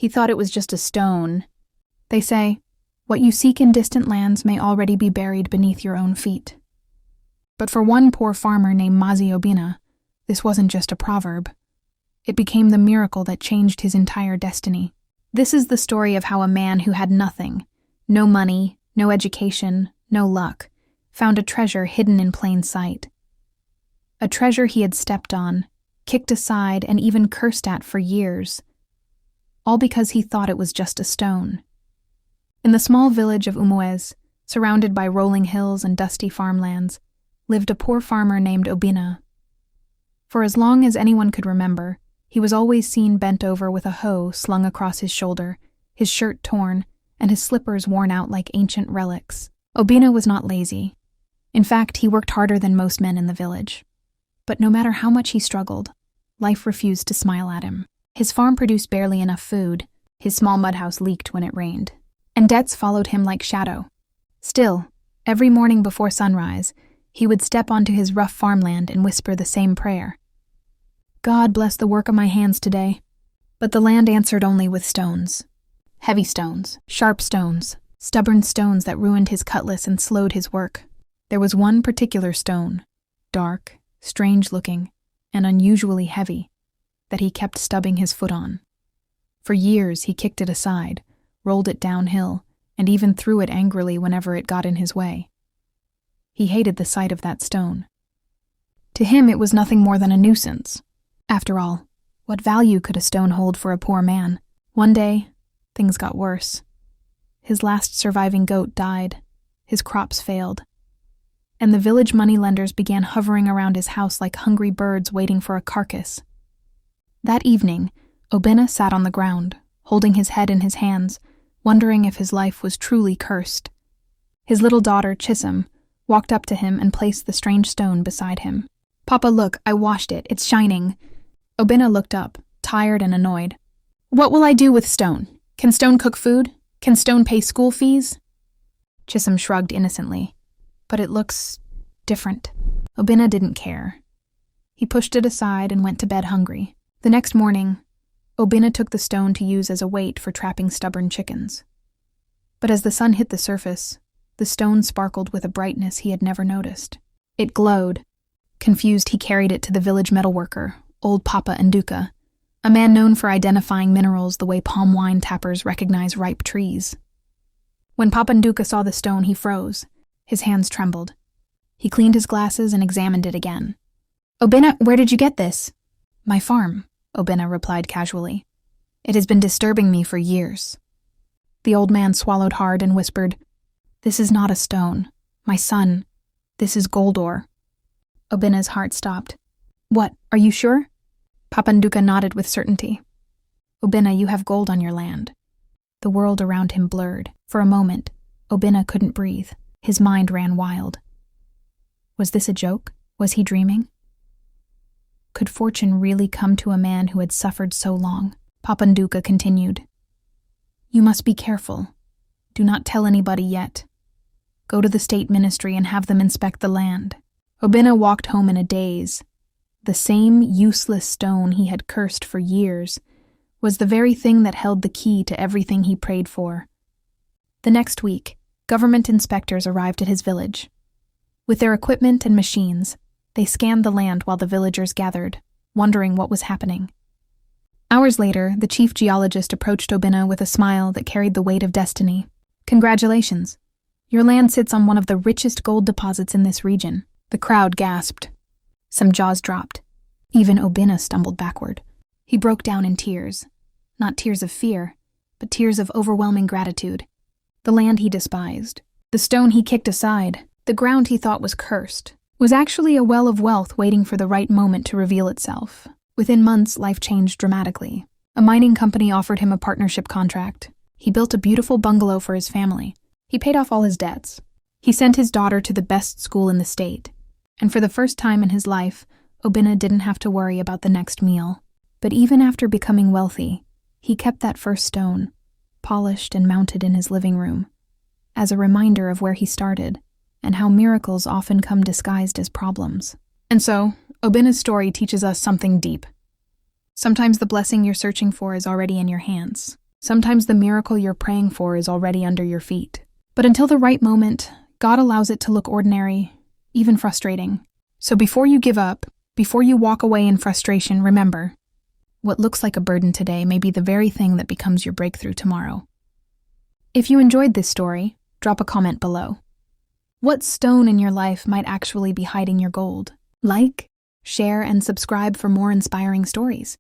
He thought it was just a stone. They say, what you seek in distant lands may already be buried beneath your own feet. But for one poor farmer named Mazi Obinna, this wasn't just a proverb. It became the miracle that changed his entire destiny. This is the story of how a man who had nothing, no money, no education, no luck, found a treasure hidden in plain sight. A treasure he had stepped on, kicked aside, and even cursed at for years, all because he thought it was just a stone. In the small village of Umueze, surrounded by rolling hills and dusty farmlands, lived a poor farmer named Obinna. For as long as anyone could remember, he was always seen bent over with a hoe slung across his shoulder, his shirt torn, and his slippers worn out like ancient relics. Obinna was not lazy. In fact, he worked harder than most men in the village. But no matter how much he struggled, life refused to smile at him. His farm produced barely enough food, his small mud house leaked when it rained, and debts followed him like shadow. Still, every morning before sunrise, he would step onto his rough farmland and whisper the same prayer. God bless the work of my hands today. But the land answered only with stones. Heavy stones, sharp stones, stubborn stones that ruined his cutlass and slowed his work. There was one particular stone, dark, strange-looking, and unusually heavy, that he kept stubbing his foot on. For years he kicked it aside, rolled it downhill, and even threw it angrily whenever it got in his way. He hated the sight of that stone. To him it was nothing more than a nuisance. After all, what value could a stone hold for a poor man? One day, things got worse. His last surviving goat died, his crops failed, and the village moneylenders began hovering around his house like hungry birds waiting for a carcass. That evening, Obinna sat on the ground, holding his head in his hands, wondering if his life was truly cursed. His little daughter, Chisholm, walked up to him and placed the strange stone beside him. "Papa, look, I washed it. It's shining." Obinna looked up, tired and annoyed. "What will I do with stone? Can stone cook food? Can stone pay school fees?" Chisholm shrugged innocently. "But it looks different." Obinna didn't care. He pushed it aside and went to bed hungry. The next morning, Obinna took the stone to use as a weight for trapping stubborn chickens. But as the sun hit the surface, the stone sparkled with a brightness he had never noticed. It glowed. Confused, he carried it to the village metalworker, old Papa Nduka, a man known for identifying minerals the way palm wine tappers recognize ripe trees. When Papa Nduka saw the stone, he froze. His hands trembled. He cleaned his glasses and examined it again. "Obinna, where did you get this?" "My farm," Obinna replied casually. "It has been disturbing me for years." The old man swallowed hard and whispered, "This is not a stone. My son, this is gold ore." Obinna's heart stopped. "What, are you sure?" Papa Nduka nodded with certainty. "Obinna, you have gold on your land." The world around him blurred. For a moment, Obinna couldn't breathe. His mind ran wild. Was this a joke? Was he dreaming? Could fortune really come to a man who had suffered so long? Papa Nduka continued. "You must be careful. Do not tell anybody yet. Go to the state ministry and have them inspect the land." Obinna walked home in a daze. The same useless stone he had cursed for years was the very thing that held the key to everything he prayed for. The next week, government inspectors arrived at his village. With their equipment and machines, they scanned the land while the villagers gathered, wondering what was happening. Hours later, the chief geologist approached Obinna with a smile that carried the weight of destiny. "Congratulations. Your land sits on one of the richest gold deposits in this region." The crowd gasped. Some jaws dropped. Even Obinna stumbled backward. He broke down in tears. Not tears of fear, but tears of overwhelming gratitude. The land he despised, the stone he kicked aside, the ground he thought was cursed, was actually a well of wealth waiting for the right moment to reveal itself. Within months, life changed dramatically. A mining company offered him a partnership contract. He built a beautiful bungalow for his family. He paid off all his debts. He sent his daughter to the best school in the state. And for the first time in his life, Obinna didn't have to worry about the next meal. But even after becoming wealthy, he kept that first stone, polished and mounted in his living room, as a reminder of where he started and how miracles often come disguised as problems. And so, Obinna's story teaches us something deep. Sometimes the blessing you're searching for is already in your hands. Sometimes the miracle you're praying for is already under your feet. But until the right moment, God allows it to look ordinary, even frustrating. So before you give up, before you walk away in frustration, remember, what looks like a burden today may be the very thing that becomes your breakthrough tomorrow. If you enjoyed this story, drop a comment below. What stone in your life might actually be hiding your gold? Like, share, and subscribe for more inspiring stories.